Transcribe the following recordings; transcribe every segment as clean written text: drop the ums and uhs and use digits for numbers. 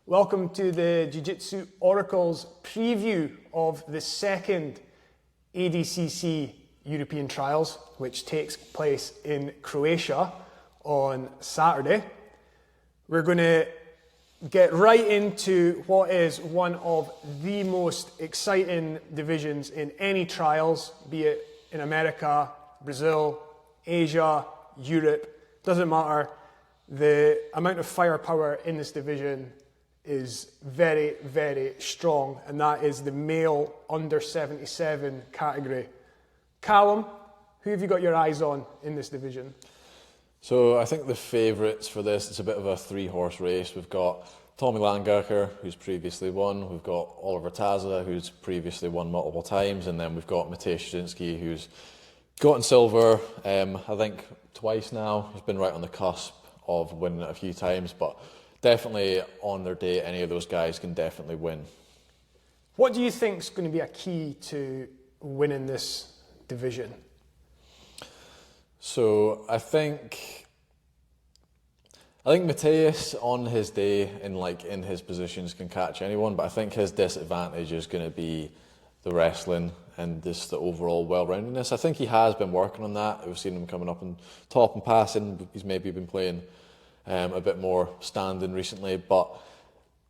Welcome to the Jiu Jitsu Oracle's preview of the second ADCC European Trials, which takes place in Croatia on Saturday. We're going to get right into what is one of the most exciting divisions in any trials, be it in America, Brazil, Asia, Europe, doesn't matter. The amount of firepower in this division is very, very strong, and that is the male under 77 category. Calum, who have you got your eyes on in this division? So I think the favourites for this, it's a bit of a three-horse race. We've got Tommy Langaker, who's previously won. We've got Oliver Taza, who's previously won multiple times. And then we've got Mateusz Szczynski, who's gotten silver, I think, twice now. He's been right on the cusp of winning it a few times, but definitely on their day, any of those guys can definitely win. What do you think is going to be a key to winning this division? So I think Mateusz on his day in his positions can catch anyone, but I think his disadvantage is going to be the wrestling and just the overall well-roundedness. I think he has been working on that. We've seen him coming up on top and passing. He's maybe been playing a bit more standing recently, but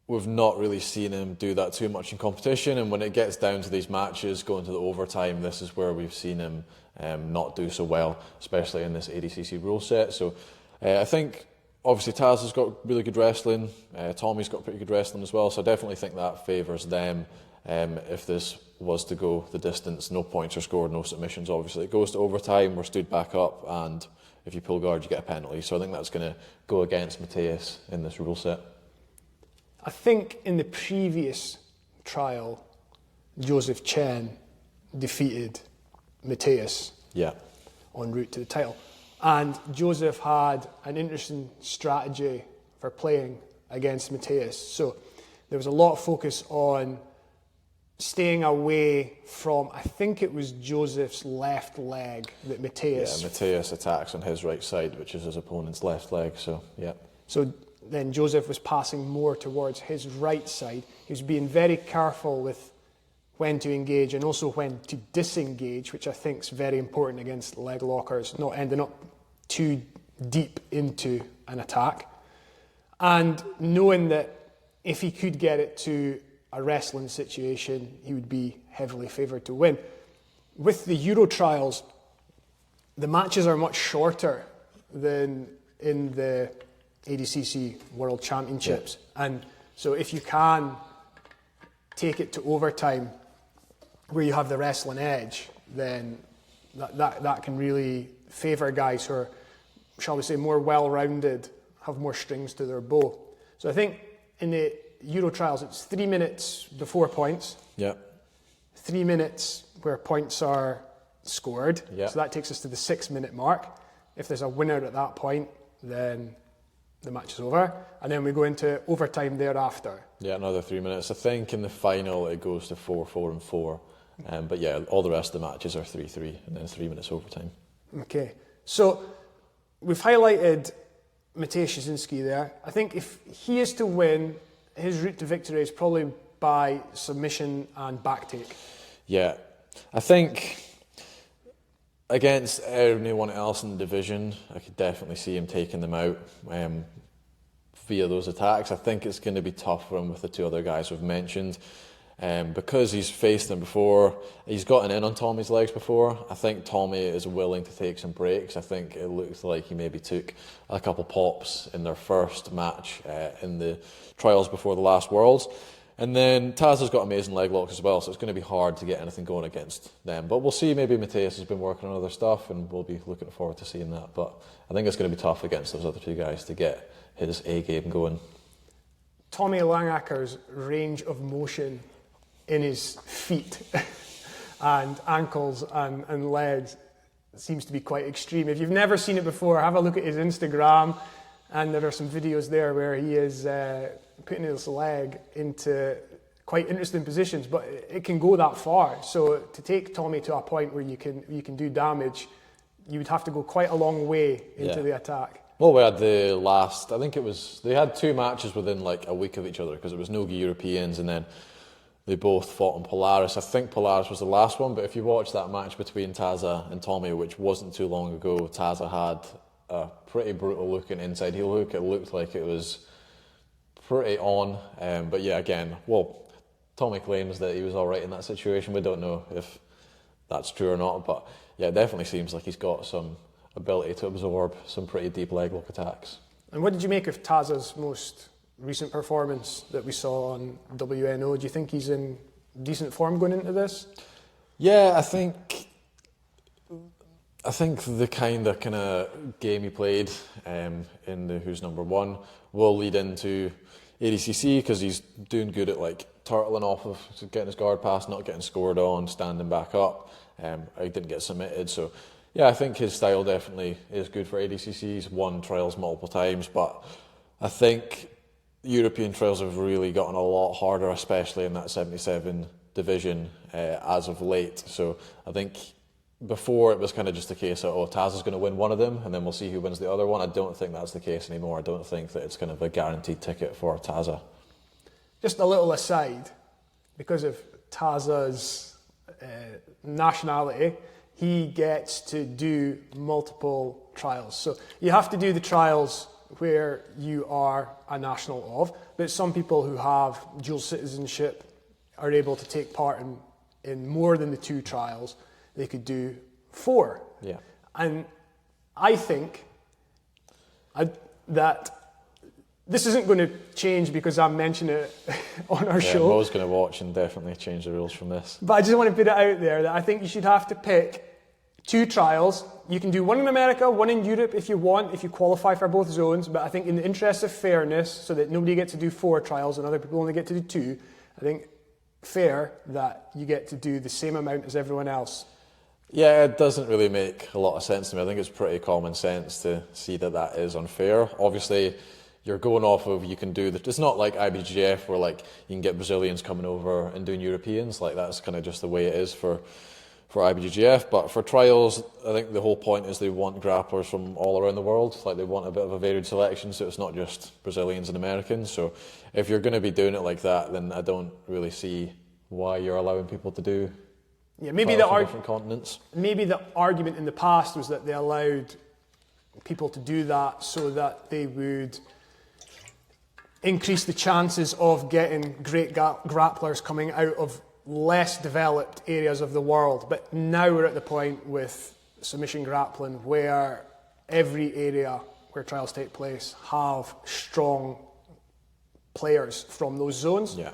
we've not really seen him do that too much in competition. And when it gets down to these matches, going to the overtime, this is where we've seen him not do so well, especially in this ADCC rule set. So I think obviously Taz has got really good wrestling, Tommy's got pretty good wrestling as well, so I definitely think that favours them. If this was to go the distance, no points are scored, no submissions obviously. It goes to overtime, we're stood back up, and if you pull guard you get a penalty. So I think that's going to go against Mateusz in this rule set. I think in the previous trial, Joseph Chen defeated Mateusz en route to the title. And Joseph had an interesting strategy for playing against Mateusz. So there was a lot of focus on staying away from, I think it was Joseph's left leg that Mateusz... Yeah, Mateusz attacks on his right side, which is his opponent's left leg, so yeah. So then Joseph was passing more towards his right side. He was being very careful with when to engage and also when to disengage, which I think is very important against leg lockers, not ending up too deep into an attack. And knowing that if he could get it to a wrestling situation, he would be heavily favoured to win. With the Euro Trials, the matches are much shorter than in the ADCC World Championships. Yeah. And so if you can take it to overtime where you have the wrestling edge, then that can really favour guys who are, shall we say, more well-rounded, have more strings to their bow. So I think in the Euro Trials, it's 3 minutes before points. Yeah. 3 minutes where points are scored. Yeah. So that takes us to the 6 minute mark. If there's a winner at that point, then the match is over. And then we go into overtime thereafter. Yeah, another 3 minutes. I think in the final it goes to 4, 4 and 4. But yeah, all the rest of the matches are 3-3 and then 3 minutes overtime. Okay. So we've highlighted Mateusz Szczynski there. I think if he is to win, his route to victory is probably by submission and back take. Yeah, I think against anyone else in the division, I could definitely see him taking them out via those attacks. I think it's going to be tough for him with the two other guys we've mentioned. Because he's faced them before, he's gotten in on Tommy's legs before. I think Tommy is willing to take some breaks. I think it looks like he maybe took a couple pops in their first match in the trials before the last Worlds. And then Taz has got amazing leg locks as well, so it's going to be hard to get anything going against them. But we'll see, maybe Mateusz has been working on other stuff and we'll be looking forward to seeing that. But I think it's going to be tough against those other two guys to get his A game going. Tommy Langaker's range of motion in his feet and ankles and legs seems to be quite extreme. If you've never seen it before, have a look at his Instagram, and there are some videos there where he is putting his leg into quite interesting positions, but it can go that far. So to take Tommy to a point where you can do damage, you would have to go quite a long way into the attack. Well, we had the last, I think it was, they had 2 matches within like a week of each other because it was Nogi Europeans and then they both fought in Polaris. I think Polaris was the last one, but if you watch that match between Taza and Tommy, which wasn't too long ago, Taza had a pretty brutal looking inside heel hook. It looked like it was pretty on, but yeah, again, well, Tommy claims that he was all right in that situation. We don't know if that's true or not, but yeah, it definitely seems like he's got some ability to absorb some pretty deep leg lock attacks. And what did you make of Taza's most recent performance that we saw on WNO? Do you think he's in decent form going into this? Yeah, I think the kind of game he played in the Who's Number One will lead into ADCC because he's doing good at like turtling off of getting his guard pass, not getting scored on, standing back up. He didn't get submitted, so yeah, I think his style definitely is good for ADCC. He's won trials multiple times, but I think European trials have really gotten a lot harder, especially in that 77 division as of late. So I think before it was kind of just a case of, Taz is going to win one of them and then we'll see who wins the other one. I don't think that's the case anymore. I don't think that it's kind of a guaranteed ticket for Taza. Just a little aside, because of Taza's nationality, he gets to do multiple trials. So you have to do the trials where you are a national of, but some people who have dual citizenship are able to take part in more than the 2 trials. They could do 4. Yeah. And I think that this isn't going to change because I'm mentioning it on our show. I was going to watch and definitely change the rules from this. But I just want to put it out there that I think you should have to pick 2 trials. You can do one in America, one in Europe if you want, if you qualify for both zones. But I think in the interest of fairness, so that nobody gets to do 4 trials and other people only get to do 2, I think fair that you get to do the same amount as everyone else. Yeah, it doesn't really make a lot of sense to me. I think it's pretty common sense to see that that is unfair. Obviously, you're going off of, you can do the, it's not like IBJJF where like you can get Brazilians coming over and doing Europeans, like that's kind of just the way it is for IBJJF. But for trials, I think the whole point is they want grapplers from all around the world, like they want a bit of a varied selection, so it's not just Brazilians and Americans. So if you're going to be doing it like that, then I don't really see why you're allowing people to do maybe different continents. Maybe the argument in the past was that they allowed people to do that so that they would increase the chances of getting great grapplers coming out of less developed areas of the world. But now we're at the point with submission grappling where every area where trials take place have strong players from those zones. Yeah.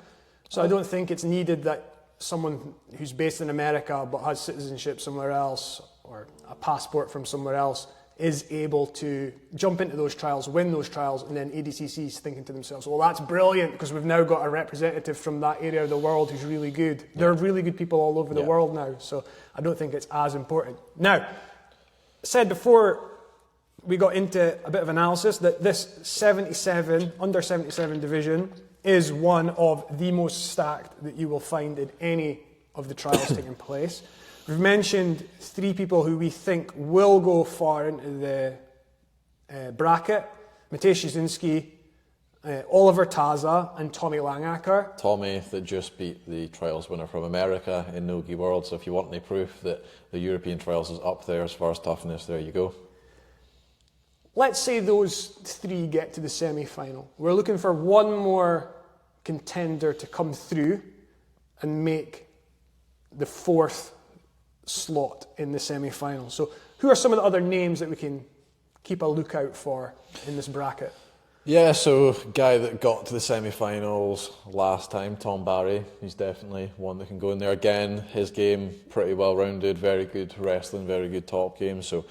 So I don't think it's needed that someone who's based in America but has citizenship somewhere else or a passport from somewhere else is able to jump into those trials, win those trials, and then ADCC is thinking to themselves, well, that's brilliant because we've now got a representative from that area of the world who's really good. There are really good people all over the world now, so I don't think it's as important. Now, said before we got into a bit of analysis that this under 77 division is one of the most stacked that you will find in any of the trials taking place. We've mentioned 3 people who we think will go far into the bracket. McTavish Jasinski, Oliver Taza and Tommy Langacker. Tommy that just beat the trials winner from America in Nogi World, so if you want any proof that the European trials is up there as far as toughness, there you go. Let's say those 3 get to the semi-final. We're looking for one more contender to come through and make the 4th slot in the semi-final. So who are some of the other names that we can keep a lookout for in this bracket? Yeah, so guy that got to the semi-finals last time, Tom Barry, he's definitely one that can go in there. Again, his game pretty well rounded, very good wrestling, very good top game, so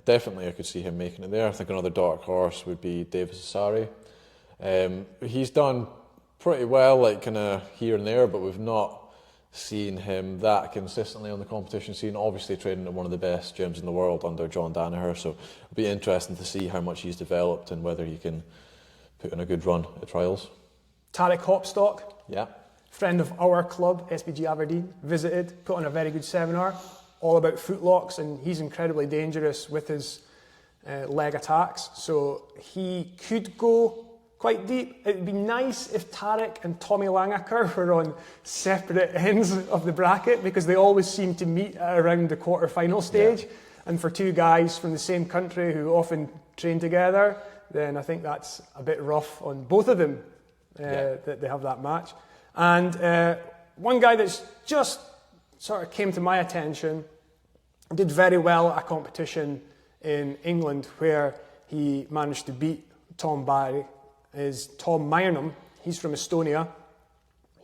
definitely I could see him making it there. I think another dark horse would be David Sassari. He's done pretty well, like kind of here and there, but we've not seen him that consistently on the competition scene. Obviously training at one of the best gyms in the world under John Danaher, so it'll be interesting to see how much he's developed and whether he can put in a good run at trials. Tarek Hopstock, yeah, friend of our club, SBG Aberdeen, visited, put on a very good seminar all about footlocks, and he's incredibly dangerous with his leg attacks, so he could go quite deep. It would be nice if Tarek and Tommy Langaker were on separate ends of the bracket, because they always seem to meet at around the quarter-final stage. Yeah. And for two guys from the same country who often train together, then I think that's a bit rough on both of them that they have that match. And one guy that's just sort of came to my attention, did very well at a competition in England where he managed to beat Tom Barry, is Tom Myrnum. He's from Estonia.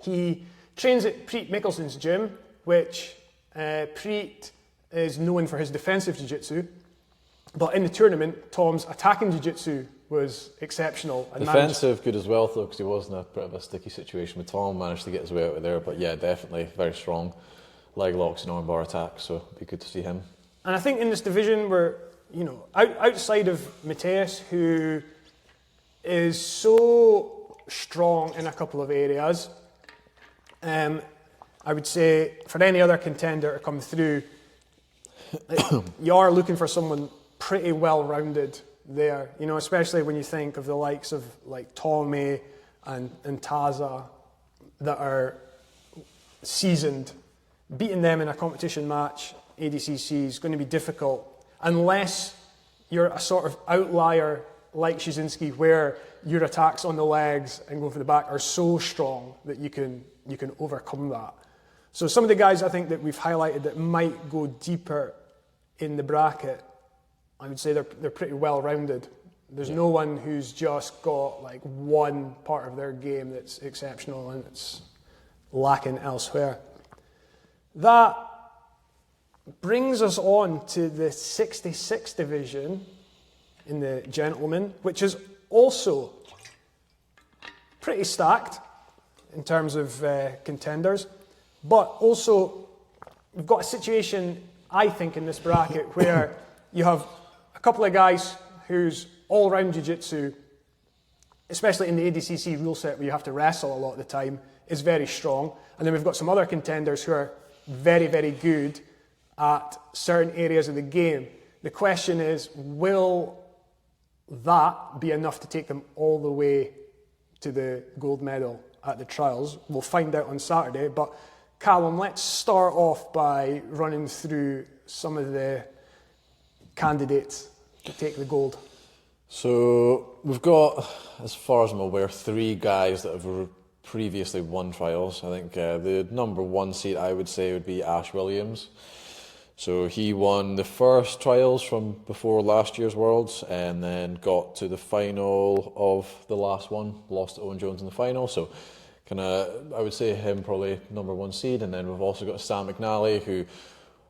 He trains at Preet Mikkelson's gym, which Preet is known for his defensive jiu-jitsu. But in the tournament, Tom's attacking jiu-jitsu was exceptional. And defensive good as well, though, because he was in a bit of a sticky situation with Tom, managed to get his way out of there. But yeah, definitely very strong leg locks and armbar attacks, so it'd be good to see him. And I think in this division, we're, outside of McTavish, who is so strong in a couple of areas, I would say for any other contender to come through, you are looking for someone pretty well-rounded there, especially when you think of the likes of like Tommy and Taza that are seasoned. Beating them in a competition match, ADCC, is going to be difficult unless you're a sort of outlier like Shizinski, where your attacks on the legs and going for the back are so strong that you can overcome that. So some of the guys I think that we've highlighted that might go deeper in the bracket, I would say they're pretty well-rounded. There's no one who's just got like one part of their game that's exceptional and it's lacking elsewhere. That brings us on to the 66 division in the gentlemen, which is also pretty stacked in terms of contenders. But also, we've got a situation, I think, in this bracket where you have a couple of guys whose all-round jiu-jitsu, especially in the ADCC rule set where you have to wrestle a lot of the time, is very strong. And then we've got some other contenders who are very, very good at certain areas of the game. The question is, will that be enough to take them all the way to the gold medal at the trials? We'll find out on Saturday. But Calum, let's start off by running through some of the candidates to take the gold. So we've got, as far as I'm aware, 3 guys that have previously won trials. I think the number 1 seed, I would say, would be Ash Williams. So he won the first trials from before last year's Worlds and then got to the final of the last one, lost to Owen Jones in the final. So I would say him probably number 1 seed. And then we've also got Sam McNally, who,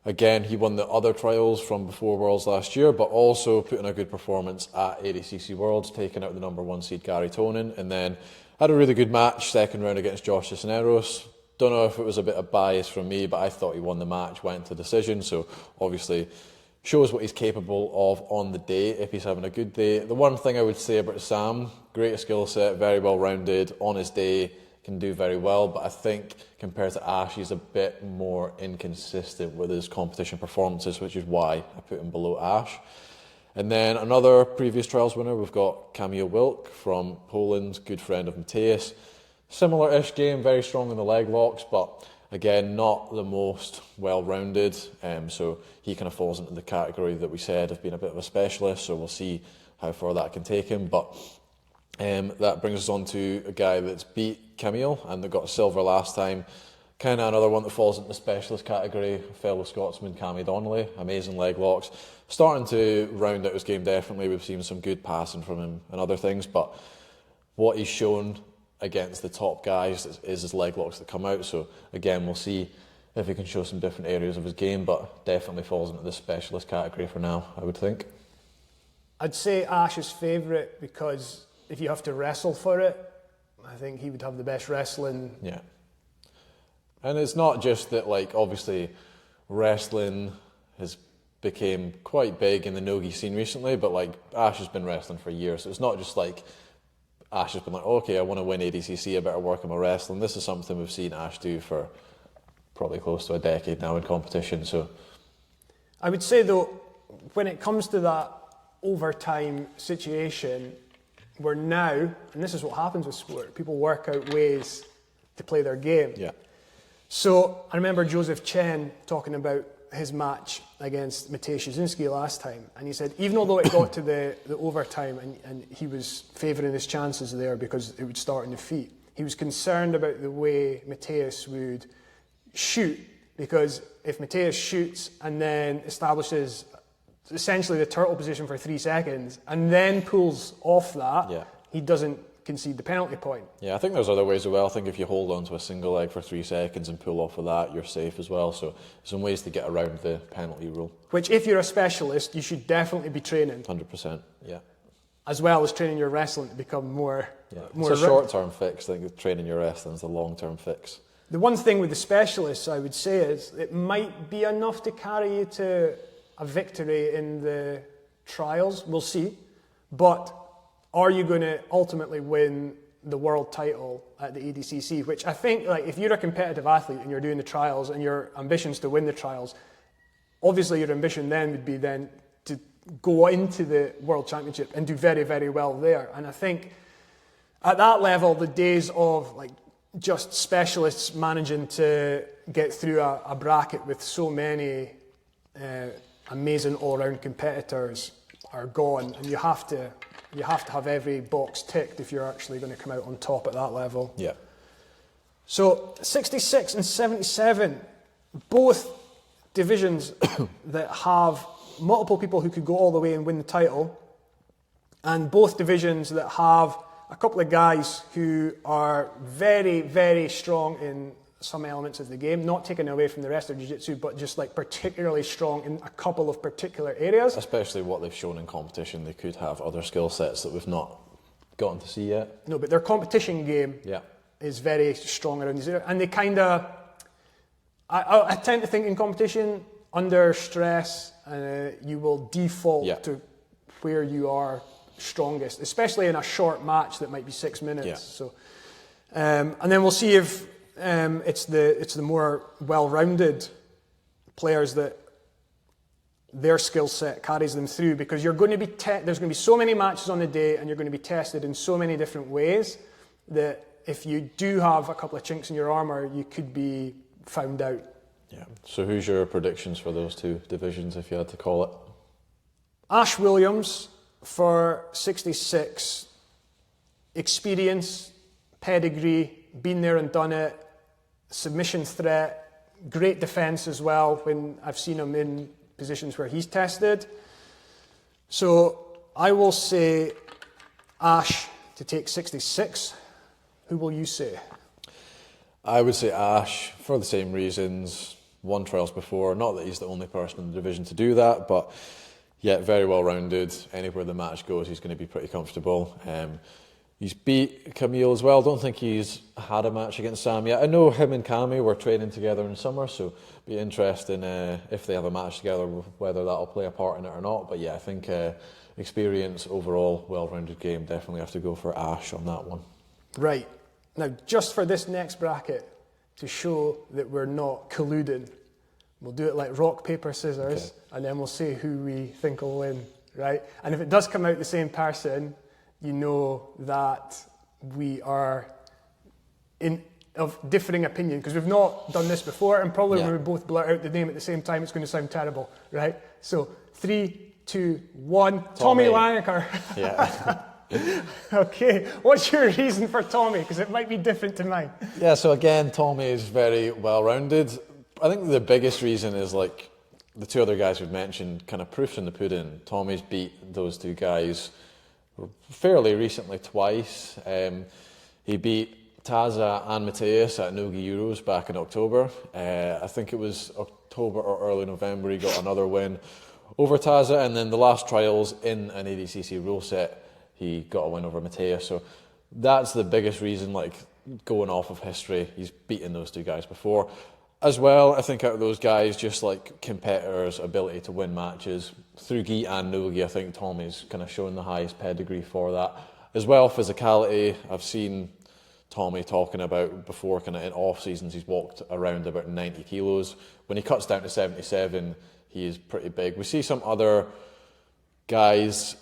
again, he won the other trials from before Worlds last year, but also put in a good performance at ADCC Worlds, taking out the number 1 seed Gary Tonin, and then had a really good match, second round against Josh Cisneros. Don't know if it was a bit of bias from me, but I thought he won the match, went to decision, so obviously shows what he's capable of on the day if he's having a good day. The one thing I would say about Sam, great skill set, very well rounded, on his day can do very well, but I think compared to Ash, he's a bit more inconsistent with his competition performances, which is why I put him below Ash. And then another previous trials winner, we've got Kamil Wilk from Poland, good friend of Mateusz. Similar-ish game, very strong in the leg locks, but again, not the most well-rounded. So he kind of falls into the category that we said of being a bit of a specialist, so we'll see how far that can take him. But that brings us on to a guy that's beat Kamil and that got silver last time. Kind of another one that falls into the specialist category, a fellow Scotsman, Cammy Donnelly, amazing leg locks. Starting to round out his game, definitely. We've seen some good passing from him and other things, but what he's shown against the top guys is his leg locks that come out. So again, we'll see if he can show some different areas of his game, but definitely falls into the specialist category for now, I would think. I'd say Ash's favourite because if you have to wrestle for it, I think he would have the best wrestling. Yeah. And it's not just that, like, obviously wrestling has became quite big in the no-gi scene recently, but like Ash has been wrestling for years. So it's not just like Ash has been like, okay, I want to win ADCC, I better work on my wrestling. This is something we've seen Ash do for probably close to a decade now in competition. So I would say though, when it comes to that overtime situation where now, and this is what happens with sport, people work out ways to play their game. Yeah. So I remember Joseph Chen talking about his match against McTavish last time, and he said even although it got to the overtime and he was favouring his chances there because it would start in the feet, he was concerned about the way McTavish would shoot, because if McTavish shoots and then establishes essentially the turtle position for 3 seconds and then pulls off that, he doesn't concede the penalty point. Yeah, I think there's other ways as well. I think if you hold on to a single leg for 3 seconds and pull off of that, you're safe as well. So some ways to get around the penalty rule. Which, if you're a specialist, you should definitely be training. 100%, yeah. As well as training your wrestling to become more... It's a short-term fix. I think training your wrestling is a long-term fix. The one thing with the specialists, I would say, is it might be enough to carry you to a victory in the trials. We'll see. But are you going to ultimately win the world title at the ADCC? Which I think, like, if you're a competitive athlete and you're doing the trials and your ambition's to win the trials, obviously your ambition then would be then to go into the World Championship and do very, very well there. And I think at that level, the days of like just specialists managing to get through a bracket with so many amazing all-round competitors are gone, and you have to have every box ticked if you're actually going to come out on top at that level. Yeah. So 66 and 77, both divisions that have multiple people who could go all the way and win the title, and both divisions that have a couple of guys who are very, very strong in some elements of the game, not taken away from the rest of jiu-jitsu, but just like particularly strong in a couple of particular areas. Especially what they've shown in competition, they could have other skill sets that we've not gotten to see yet. No, but their competition game is very strong around these areas. And they kind of, I tend to think in competition, under stress, you will default to where you are strongest, especially in a short match that might be 6 minutes. Yeah. So, and then we'll see if it's the more well-rounded players that their skill set carries them through, because you're going to be there's going to be so many matches on the day, and you're going to be tested in so many different ways that if you do have a couple of chinks in your armour, you could be found out. Yeah. So who's your predictions for those two divisions, if you had to call it? Ash Williams for 66, experience, pedigree, been there and done it, submission threat, great defence as well when I've seen him in positions where he's tested. So I will say Ash to take 66. Who will you say? I would say Ash for the same reasons. Won trials before. Not that he's the only person in the division to do that, but yet very well rounded. Anywhere the match goes, he's going to be pretty comfortable. He's beat Camille as well. Don't think he's had a match against Sam yet. I know him and Cami were training together in summer, so be interesting if they have a match together, whether that'll play a part in it or not. But yeah, I think experience overall, well-rounded game. Definitely have to go for Ash on that one. Right. Now, just for this next bracket, to show that we're not colluding, we'll do it like rock, paper, scissors, and then we'll see who we think will win, right? And if it does come out the same person, you know that we are of differing opinion, because we've not done this before, and probably when we both blurt out the name at the same time, it's going to sound terrible, right? So 3, 2, 1, Tommy Lanniker. Yeah. Okay, what's your reason for Tommy? Because it might be different to mine. Yeah, so again, Tommy is very well-rounded. I think the biggest reason is like the two other guys we've mentioned, kind of proofs in the pudding. Tommy's beat those two guys fairly recently twice. He beat Taza and Mateus at Nogi Euros back in October. I think it was October or early November he got another win over Taza, and then the last trials in an ADCC rule set he got a win over Mateus. So that's the biggest reason, like going off of history, he's beaten those two guys before. As well, I think out of those guys, just like competitors' ability to win matches, through Gi and Nogi, I think Tommy's kind of shown the highest pedigree for that. As well, physicality, I've seen Tommy talking about before, kind of in off seasons, he's walked around about 90 kilos. When he cuts down to 77, he is pretty big. We see some other guys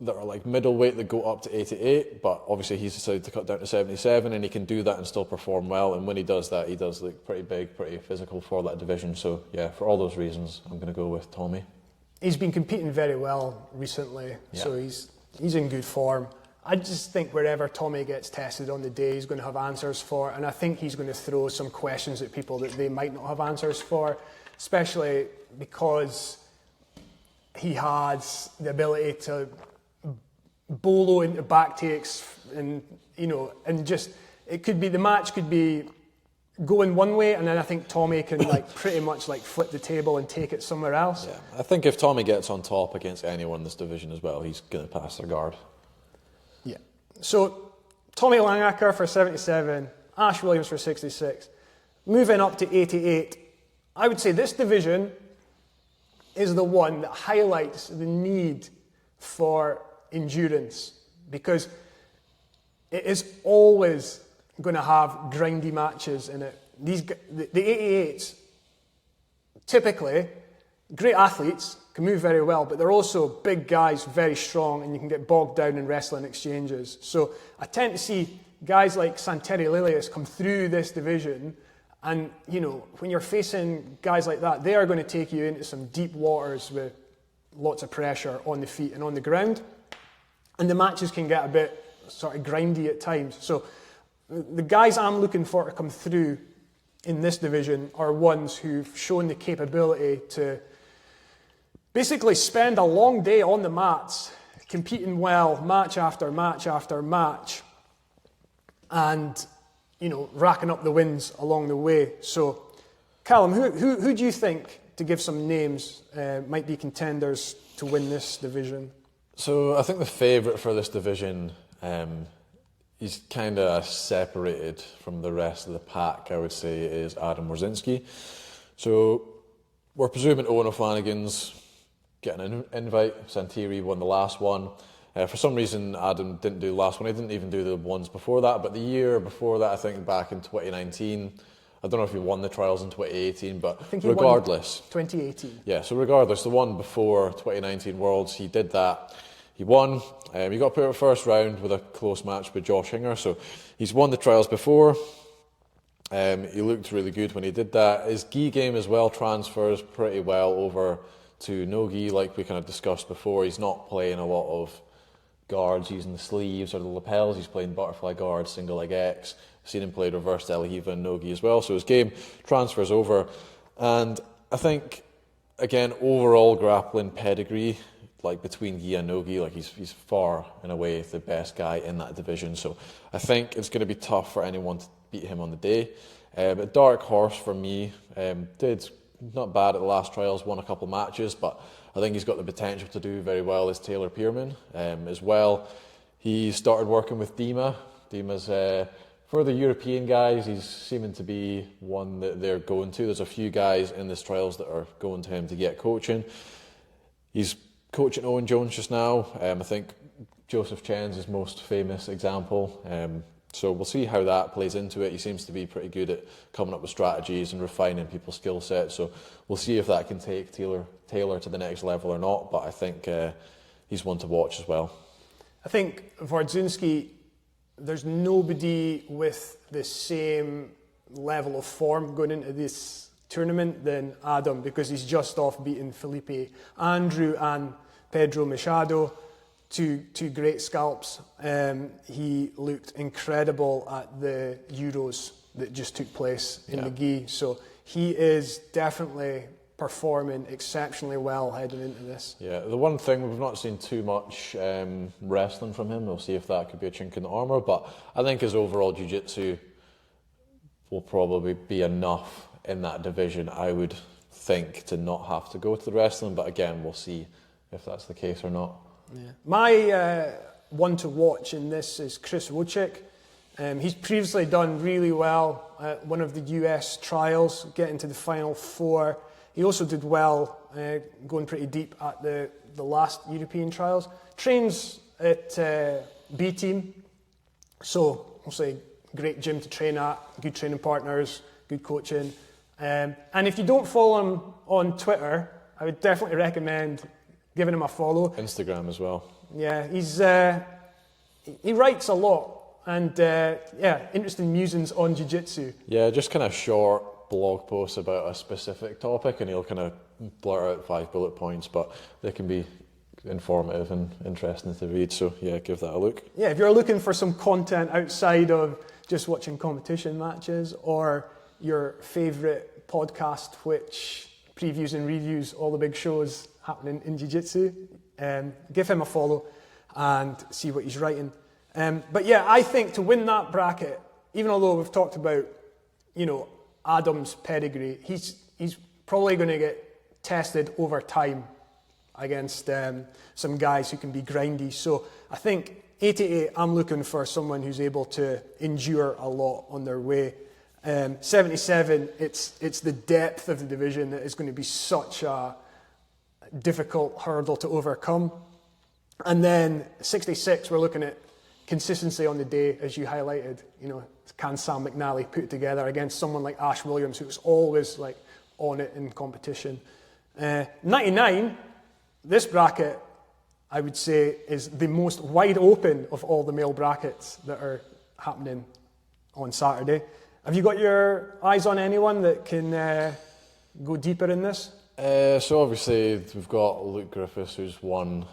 that are like middleweight that go up to 88, but obviously he's decided to cut down to 77, and he can do that and still perform well. And when he does that, he does look pretty big, pretty physical for that division. So yeah, for all those reasons, I'm going to go with Tommy. He's been competing very well recently, so he's in good form. I just think wherever Tommy gets tested on the day, he's going to have answers for, and I think he's going to throw some questions at people that they might not have answers for, especially because he has the ability to bolo into back takes, and and just it could be the match could be going one way, and then I think Tommy can pretty much flip the table and take it somewhere else. Yeah, I think if Tommy gets on top against anyone in this division as well, he's going to pass their guard. Yeah. So Tommy Langacker for 77, Ash Williams for 66. Moving up to 88, I would say this division is the one that highlights the need for endurance, because it is always going to have grindy matches in it. The 88s, typically, great athletes, can move very well, but they're also big guys, very strong, and you can get bogged down in wrestling exchanges. So I tend to see guys like Santeri Lilius come through this division, and when you're facing guys like that, they are going to take you into some deep waters with lots of pressure on the feet and on the ground, and the matches can get a bit sort of grindy at times. So the guys I'm looking for to come through in this division are ones who've shown the capability to basically spend a long day on the mats, competing well, match after match after match, and racking up the wins along the way. So, Calum, who do you think, to give some names, might be contenders to win this division? So I think the favourite for this division, he's kind of separated from the rest of the pack, I would say, is Adam Warzinski. So we're presuming Owen O'Flanagan's getting an invite. Santeri won the last one. For some reason, Adam didn't do the last one. He didn't even do the ones before that. But the year before that, I think back in 2019, I don't know if he won the trials in 2018, but I think he regardless. Won 2018. Yeah, so regardless, the one before 2019 Worlds, he did that. He won. He got put out first round with a close match with Josh Hinger. So he's won the trials before. He looked really good when he did that. His gi game as well transfers pretty well over to no gi, like we kind of discussed before. He's not playing a lot of guards using the sleeves or the lapels. He's playing butterfly guards, single leg X. I've seen him play reverse Delahiva and no gi as well. So his game transfers over. And I think, again, overall grappling pedigree, between gi and no gi, he's far and away the best guy in that division. So I think it's going to be tough for anyone to beat him on the day. A dark horse for me, did not bad at the last trials, won a couple of matches, but I think he's got the potential to do very well as Taylor Pearman as well. He started working with Dima. Dima's, for the European guys, he's seeming to be one that they're going to. There's a few guys in this trials that are going to him to get coaching. He's coaching Owen Jones just now. I think Joseph Chen's his most famous example. So we'll see how that plays into it. He seems to be pretty good at coming up with strategies and refining people's skill sets. So we'll see if that can take Taylor to the next level or not. But I think he's one to watch as well. I think Wardzinski, there's nobody with the same level of form going into this tournament than Adam, because he's just off beating Felipe Andrew and Pedro Machado, two great scalps. He looked incredible at the Euros that just took place in the gi. So he is definitely performing exceptionally well heading into this. Yeah, the one thing, we've not seen too much wrestling from him. We'll see if that could be a chink in the armour, but I think his overall jiu-jitsu will probably be enough in that division, I would think, to not have to go to the wrestling. But again, we'll see if that's the case or not. Yeah. My one to watch in this is Chris Wojcik. He's previously done really well at one of the US trials, getting to the final four. He also did well going pretty deep at the last European trials. Trains at B Team, so obviously great gym to train at, good training partners, good coaching. And if you don't follow him on Twitter, I would definitely recommend giving him a follow. Instagram as well. Yeah, he writes a lot, and interesting musings on jiu-jitsu. Yeah, just kind of short blog posts about a specific topic, and he'll kind of blurt out 5 bullet points, but they can be informative and interesting to read. So yeah, give that a look. Yeah, if you're looking for some content outside of just watching competition matches, or your favourite podcast, which previews and reviews all the big shows happening in jiu-jitsu, give him a follow and see what he's writing. But yeah, I think to win that bracket, even although we've talked about, Adam's pedigree, he's probably going to get tested over time against some guys who can be grindy. So I think 88, I'm looking for someone who's able to endure a lot on their way. 77, it's the depth of the division that is going to be such a difficult hurdle to overcome. And then 66, we're looking at consistency on the day, as you highlighted. Can Sam McNally put it together against someone like Ash Williams, who's always like on it in competition. 99, this bracket, I would say, is the most wide open of all the male brackets that are happening on Saturday. Have you got your eyes on anyone that can go deeper in this? So obviously we've got Luke Griffiths, who's won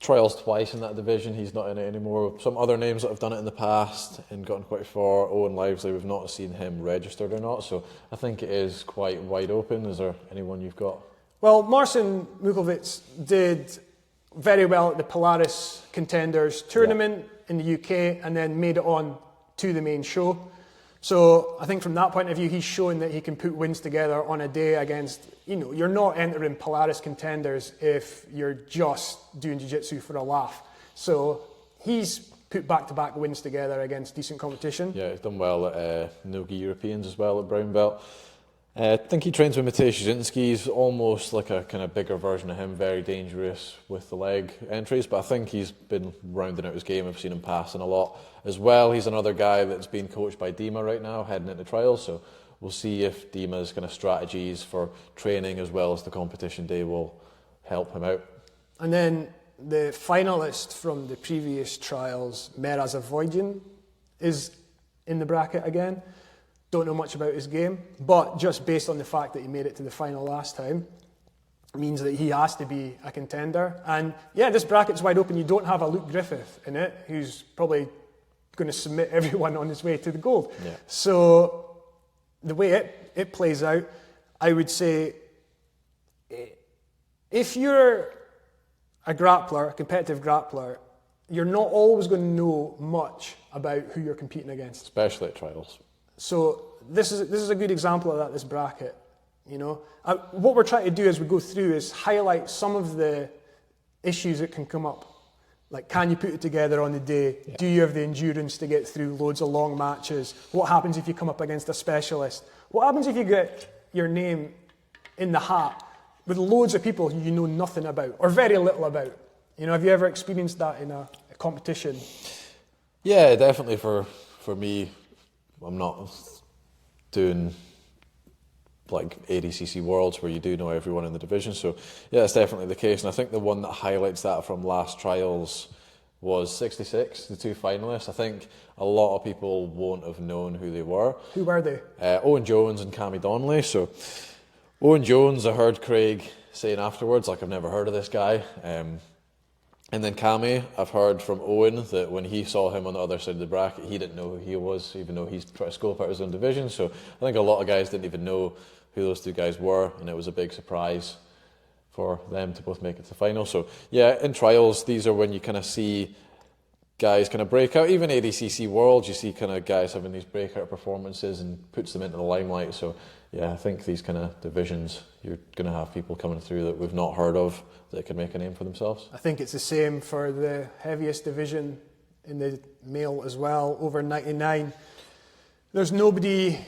trials twice in that division. He's not in it anymore. Some other names that have done it in the past and gotten quite far. Owen Livesley, we've not seen him registered or not, so I think it is quite wide open. Is there anyone you've got? Well, Marcin Mukovic did very well at the Polaris Contenders tournament in the UK, and then made it on to the main show. So I think from that point of view, he's shown that he can put wins together on a day against, you're not entering Polaris Contenders if you're just doing jiu-jitsu for a laugh. So he's put back-to-back wins together against decent competition. Yeah, he's done well at Nogi Europeans as well at brown belt. I think he trains with McTavish. He's almost like a kind of bigger version of him, very dangerous with the leg entries, but I think he's been rounding out his game. I've seen him passing a lot as well. He's another guy that's being coached by Dima right now, heading into trials, so we'll see if Dima's kind of strategies for training as well as the competition day will help him out. And then the finalist from the previous trials, Meraz Avoidjan, is in the bracket again. Don't know much about his game, but just based on the fact that he made it to the final last time, means that he has to be a contender. And yeah, this bracket's wide open. You don't have a Luke Griffith in it, who's probably going to submit everyone on his way to the gold. Yeah. So the way it plays out, I would say, if you're a grappler, a competitive grappler, you're not always going to know much about who you're competing against. Especially at trials. So this is a good example of that, this bracket. What we're trying to do as we go through is highlight some of the issues that can come up. Like, can you put it together on the day? Yeah. Do you have the endurance to get through loads of long matches? What happens if you come up against a specialist? What happens if you get your name in the hat with loads of people who you know nothing about or very little about? Have you ever experienced that in a competition? Yeah, definitely. For me, I'm not doing like ADCC Worlds where you do know everyone in the division. So yeah, it's definitely the case. And I think the one that highlights that from last trials was 66, the 2 finalists. I think a lot of people won't have known who they were. Who were they? Owen Jones and Cammy Donnelly. So Owen Jones, I heard Craig saying afterwards, like, I've never heard of this guy. And then Cammy, I've heard from Owen that when he saw him on the other side of the bracket, he didn't know who he was, even though he's trying to scope out his own division. So I think a lot of guys didn't even know who those 2 guys were, and it was a big surprise for them to both make it to the final. So yeah, in trials, these are when you kind of see guys kind of break out. Even ADCC Worlds, you see kind of guys having these breakout performances and puts them into the limelight. So yeah, I think these kind of divisions, you're going to have people coming through that we've not heard of that can make a name for themselves. I think it's the same for the heaviest division in the male as well, over 99. There's nobody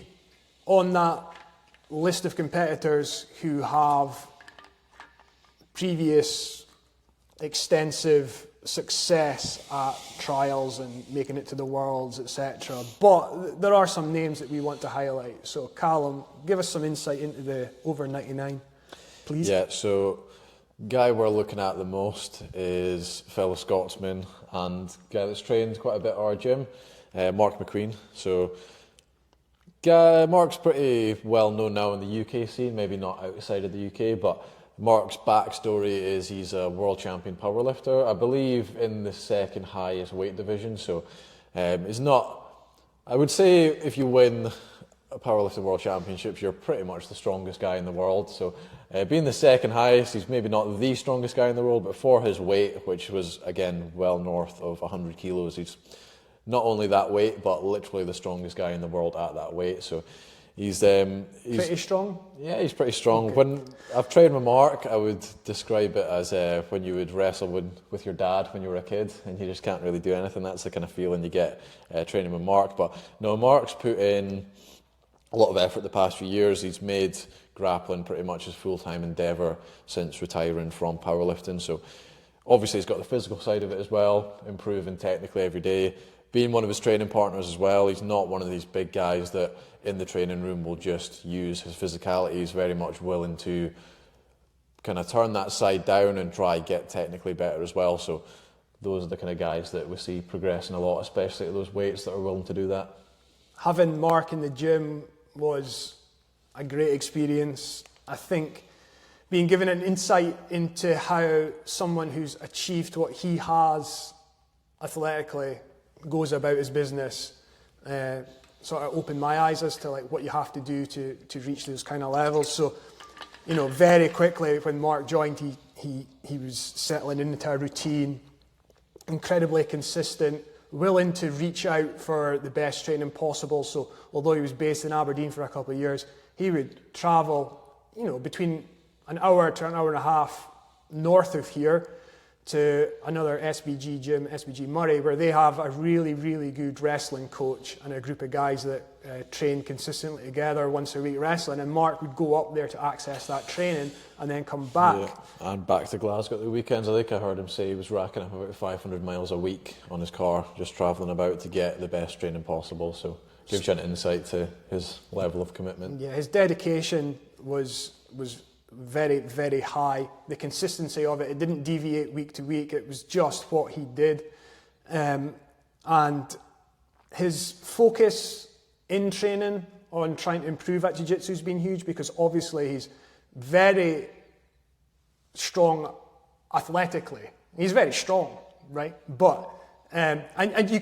on that list of competitors who have previous extensive success at trials and making it to the Worlds, etc. But there are some names that we want to highlight. So Calum, give us some insight into the over 99, please. Yeah, so Guy we're looking at the most is fellow Scotsman and guy that's trained quite a bit at our gym, Mark Macqueen. So Mark's pretty well known now in the UK scene, maybe not outside of the UK, but Mark's backstory is he's a world champion powerlifter, I believe in the second highest weight division. So he's not, I would say if you win a powerlifting world championships, you're pretty much the strongest guy in the world. So being the second highest, he's maybe not the strongest guy in the world, but for his weight, which was again well north of 100 kilos, he's not only that weight, but literally the strongest guy in the world at that weight. So he's pretty strong. Yeah, he's pretty strong. Okay. When I've trained with Mark, I would describe it as when you would wrestle with your dad when you were a kid, and you just can't really do anything. That's the kind of feeling you get training with Mark. But no, Mark's put in a lot of effort the past few years. He's made grappling pretty much his full-time endeavour since retiring from powerlifting. So obviously he's got the physical side of it as well, improving technically every day. Being one of his training partners as well, he's not one of these big guys that in the training room will just use his physicality. He's very much willing to kind of turn that side down and try get technically better as well. So those are the kind of guys that we see progressing a lot, especially at those weights that are willing to do that. Having Mark in the gym was a great experience. I think being given an insight into how someone who's achieved what he has athletically goes about his business sort of opened my eyes as to like what you have to do to reach those kind of levels. So, you know, very quickly when Mark joined, he was settling into a routine, incredibly consistent, willing to reach out for the best training possible. So although he was based in Aberdeen for a couple of years, he would travel, you know, between an hour to an hour and a half north of here to another SBG gym, SBG Murray, where they have a really, really good wrestling coach and a group of guys that train consistently together once a week wrestling. And Mark would go up there to access that training and then come back. Yeah, and back to Glasgow at the weekends. I think I heard him say he was racking up about 500 miles a week on his car, just travelling about to get the best training possible. So gives you an insight to his level of commitment. Yeah, his dedication was very, very high. The consistency of it didn't deviate week to week. It was just what he did. And his focus in training on trying to improve at jiu-jitsu has been huge, because obviously he's very strong athletically. He's very strong, right? But and you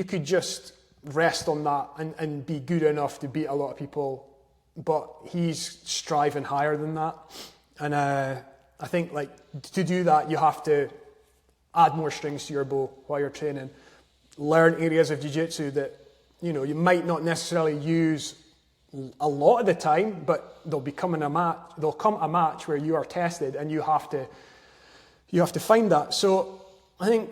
could just rest on that and be good enough to beat a lot of people. But he's striving higher than that. And I think like to do that, you have to add more strings to your bow while you're training. Learn areas of jiu-jitsu that, you know, you might not necessarily use a lot of the time, but there'll come a match where you are tested and you have to find that. So I think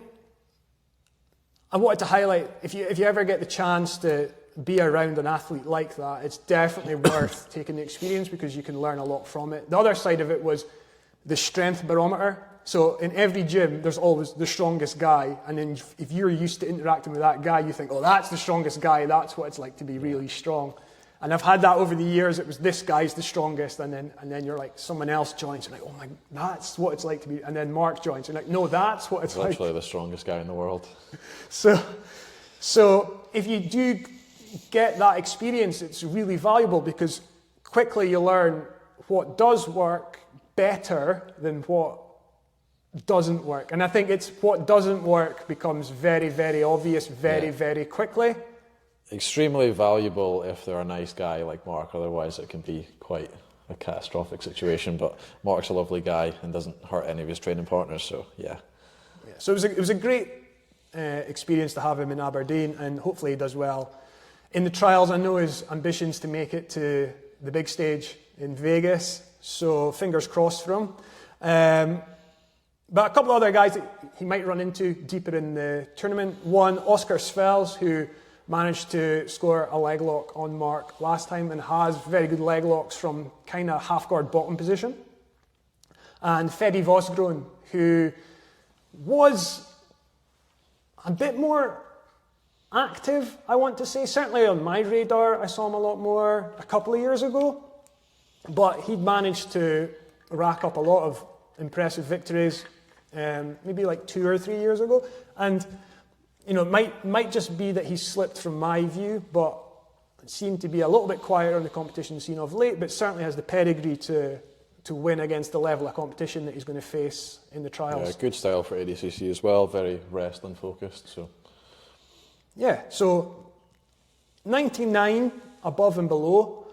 I wanted to highlight, if you ever get the chance to be around an athlete like that, it's definitely worth taking the experience, because you can learn a lot from it. The other side of it was the strength barometer. So in every gym, there's always the strongest guy, and then if you're used to interacting with that guy, you think, oh, that's the strongest guy, that's what it's like to be really strong. And I've had that over the years. It was this guy's the strongest, and then you're like, someone else joins, you're like, oh my, that's what it's like to be, and then Mark joins, you're like, no, that's what it's like. Literally the strongest guy in the world. So if you do get that experience, it's really valuable, because quickly you learn what does work better than what doesn't work. And I think it's what doesn't work becomes very, very obvious very quickly. Extremely valuable if they're a nice guy like Mark, otherwise it can be quite a catastrophic situation. But Mark's a lovely guy and doesn't hurt any of his training partners, so yeah. So it was a great experience to have him in Aberdeen, and hopefully he does well in the trials. I know his ambitions to make it to the big stage in Vegas, so fingers crossed for him. But a couple of other guys that he might run into deeper in the tournament. One, Oscar Svels, who managed to score a leg lock on Mark last time and has very good leg locks from kind of half guard bottom position. And Fedi Vosgroen, who was a bit more active, I want to say. Certainly on my radar, I saw him a lot more a couple of years ago. But he'd managed to rack up a lot of impressive victories, maybe like 2 or 3 years ago. And, you know, it might just be that he's slipped from my view, but seemed to be a little bit quieter on the competition scene of late, but certainly has the pedigree to win against the level of competition that he's going to face in the trials. Yeah, good style for ADCC as well, very wrestling focused. So yeah, so 99 above and below.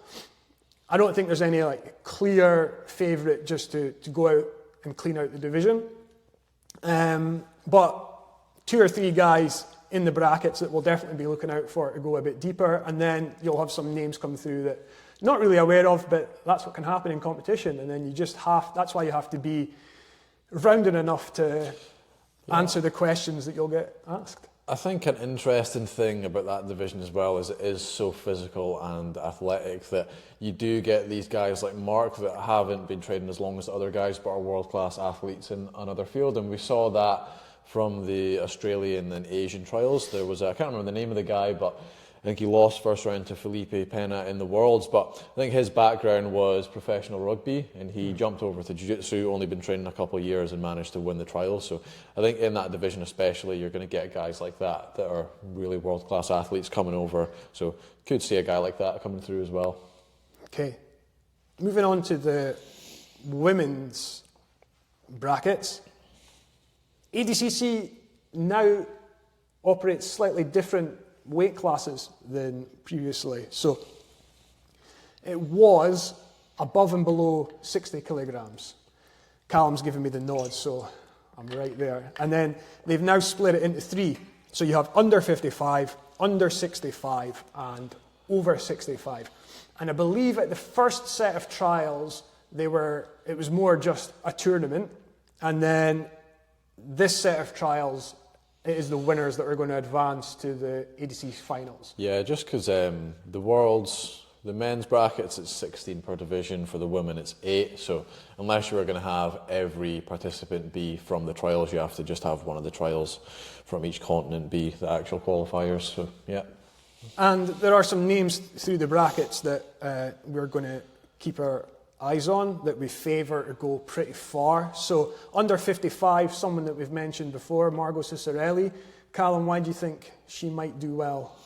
I don't think there's any like clear favourite just to go out and clean out the division. But 2 or 3 guys in the brackets that we'll definitely be looking out for to go a bit deeper, and then you'll have some names come through that you're not really aware of, but that's what can happen in competition, and then that's why you have to be rounded enough to answer the questions that you'll get asked. I think an interesting thing about that division as well is it is so physical and athletic that you do get these guys like Mark that haven't been training as long as the other guys but are world-class athletes in another field, and we saw that from the Australian and Asian trials. There was, I can't remember the name of the guy, but I think he lost first round to Felipe Pena in the Worlds, but I think his background was professional rugby, and he jumped over to Jiu-Jitsu, only been training a couple of years and managed to win the trials. So I think in that division especially, you're going to get guys like that are really world-class athletes coming over. So could see a guy like that coming through as well. Okay, moving on to the women's brackets. ADCC now operates slightly different weight classes than previously. So it was above and below 60 kilograms. Calum's giving me the nod, so I'm right there. And then they've now split it into 3. So you have under 55, under 65, and over 65. And I believe at the first set of trials, it was more just a tournament. And then this set of trials, it is the winners that are going to advance to the ADCC finals. Yeah, just because the men's brackets, it's 16 per division. For the women, it's 8. So unless you are going to have every participant be from the trials, you have to just have one of the trials from each continent be the actual qualifiers. So, yeah. And there are some names through the brackets that we're going to keep our eyes on, that we favour to go pretty far. So under 55, someone that we've mentioned before, Margot Cicerelli. Calum, why do you think she might do well?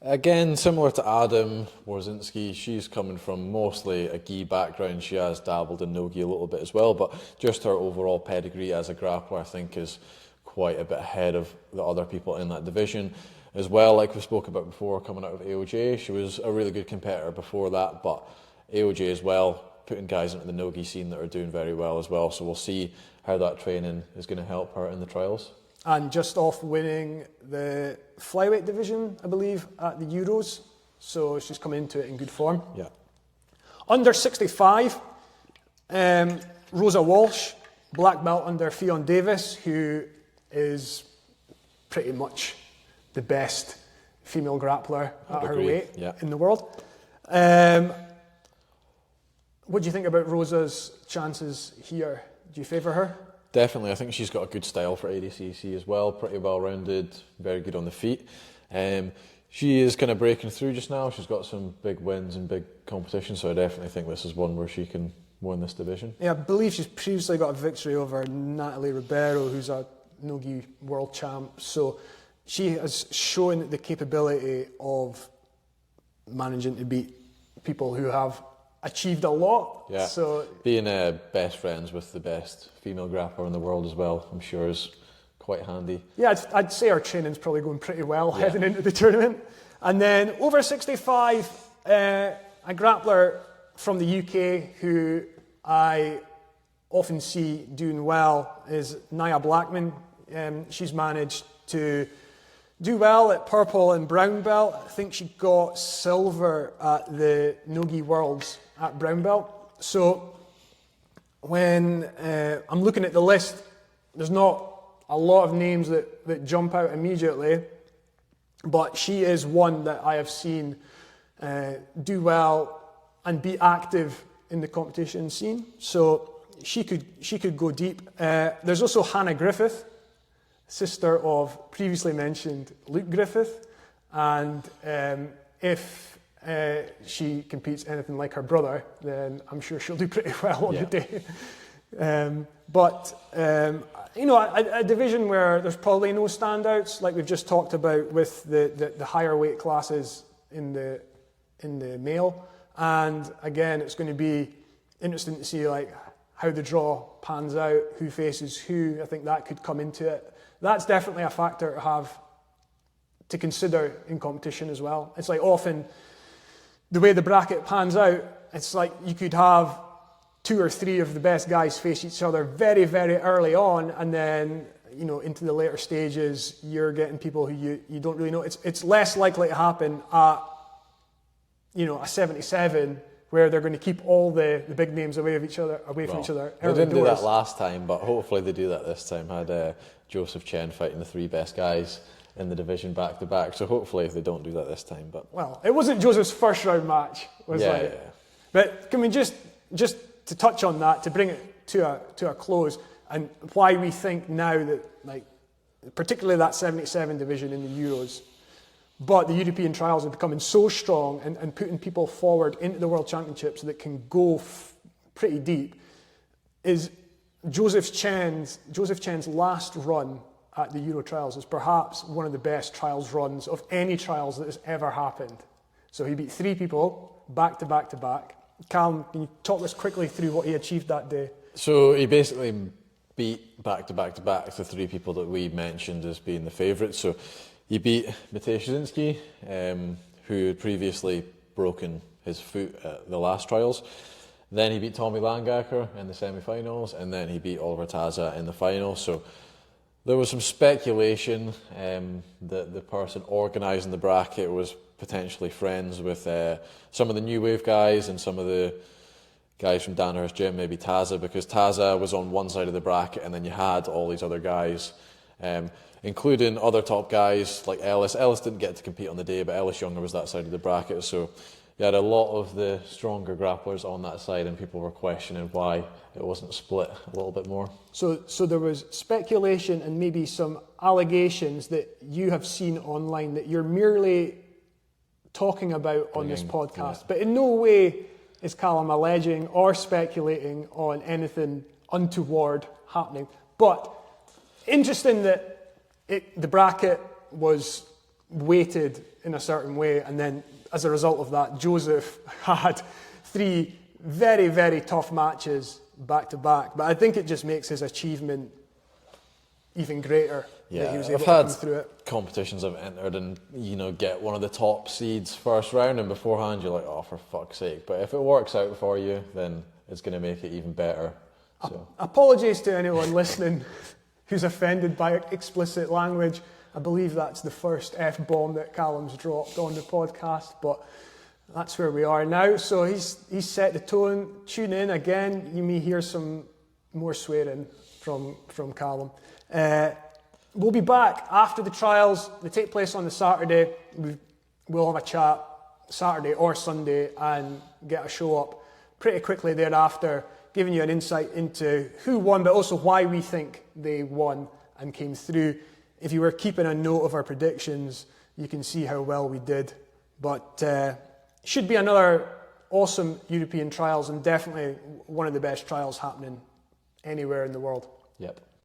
Again, similar to Adam Warzinski, she's coming from mostly a gi background. She has dabbled in no gi a little bit as well, but just her overall pedigree as a grappler, I think, is quite a bit ahead of the other people in that division. As well, like we spoke about before, coming out of AOJ, she was a really good competitor before that, but AOJ as well, putting guys into the no-gi scene that are doing very well as well. So we'll see how that training is going to help her in the trials. And just off winning the flyweight division, I believe, at the Euros. So she's come into it in good form. Yeah. Under 65, Rosa Walsh, black belt under Fionn Davis, who is pretty much the best female grappler at her weight in the world. What do you think about Rosa's chances here? Do you favour her? Definitely. I think she's got a good style for ADCC as well. Pretty well-rounded, very good on the feet. She is kind of breaking through just now. She's got some big wins and big competitions, so I definitely think this is one where she can win this division. Yeah, I believe she's previously got a victory over Natalie Ribeiro, who's a no-gi world champ. So she has shown the capability of managing to beat people who have achieved a lot. Yeah, so being best friends with the best female grappler in the world as well, I'm sure is quite handy. Yeah, I'd say our training's probably going pretty well heading into the tournament. And then over 65, a grappler from the UK who I often see doing well is Nia Blackman. She's managed to do well at purple and brown belt. I think she got silver at the no-gi worlds at brown belt. So when I'm looking at the list, there's not a lot of names that jump out immediately, but she is one that I have seen do well and be active in the competition scene. So she could go deep. There's also Hannah Griffith, sister of previously mentioned Luke Griffith, and if she competes anything like her brother, then I'm sure she'll do pretty well on the day. A division where there's probably no standouts, like we've just talked about with the higher weight classes in the male. And again, it's going to be interesting to see like how the draw pans out, who faces who. I think that could come into it. That's definitely a factor to consider in competition as well. It's like often the way the bracket pans out, it's like you could have 2 or 3 of the best guys face each other very, very early on, and then into the later stages, you're getting people who you don't really know. It's less likely to happen at a 77 where they're going to keep all the big names away from each other. They didn't do that last time, but hopefully they do that this time. Had Joseph Chen fighting the 3 best guys in the division back to back, so hopefully they don't do that this time. But well, it wasn't Joseph's first round match, was it? Yeah. But can we just to touch on that, to bring it to a close, and why we think now that, like, particularly that 77 division in the Euros, but the European trials are becoming so strong and putting people forward into the World Championships that can go pretty deep, is Joseph Chen's last run at the Euro Trials is perhaps one of the best trials runs of any trials that has ever happened. So he beat 3 people back to back to back. Calum, can you talk us quickly through what he achieved that day? So he basically beat back to back to back the 3 people that we mentioned as being the favourites. So he beat McTavish, who had previously broken his foot at the last trials. Then he beat Tommy Langacker in the semi-finals, and then he beat Oliver Taza in the final. So there was some speculation that the person organising the bracket was potentially friends with some of the new wave guys and some of the guys from Danhurst Gym, maybe Taza, because Taza was on one side of the bracket and then you had all these other guys, including other top guys like Ellis. Ellis didn't get to compete on the day, but Ellis Younger was that side of the bracket, so you had a lot of the stronger grapplers on that side, and people were questioning why it wasn't split a little bit more. So there was speculation and maybe some allegations that you have seen online that you're merely talking about on this podcast, but in no way is Calum alleging or speculating on anything untoward happening. But interesting that the bracket was weighted in a certain way, and then as a result of that, Joseph had 3 very, very tough matches back to back. But I think it just makes his achievement even greater. Yeah, he was able I've had to come through it. Competitions I've entered and get one of the top seeds first round, and beforehand you're like, oh, for fuck's sake. But if it works out for you, then it's going to make it even better. So apologies to anyone listening who's offended by explicit language. I believe that's the first F-bomb that Calum's dropped on the podcast, but that's where we are now. So he's set the tone. Tune in again. You may hear some more swearing from Calum. We'll be back after the trials. They take place on the Saturday. We'll have a chat Saturday or Sunday and get a show up pretty quickly thereafter, giving you an insight into who won, but also why we think they won and came through. If you were keeping a note of our predictions, you can see how well we did. But should be another awesome European trials, and definitely one of the best trials happening anywhere in the world. Yep.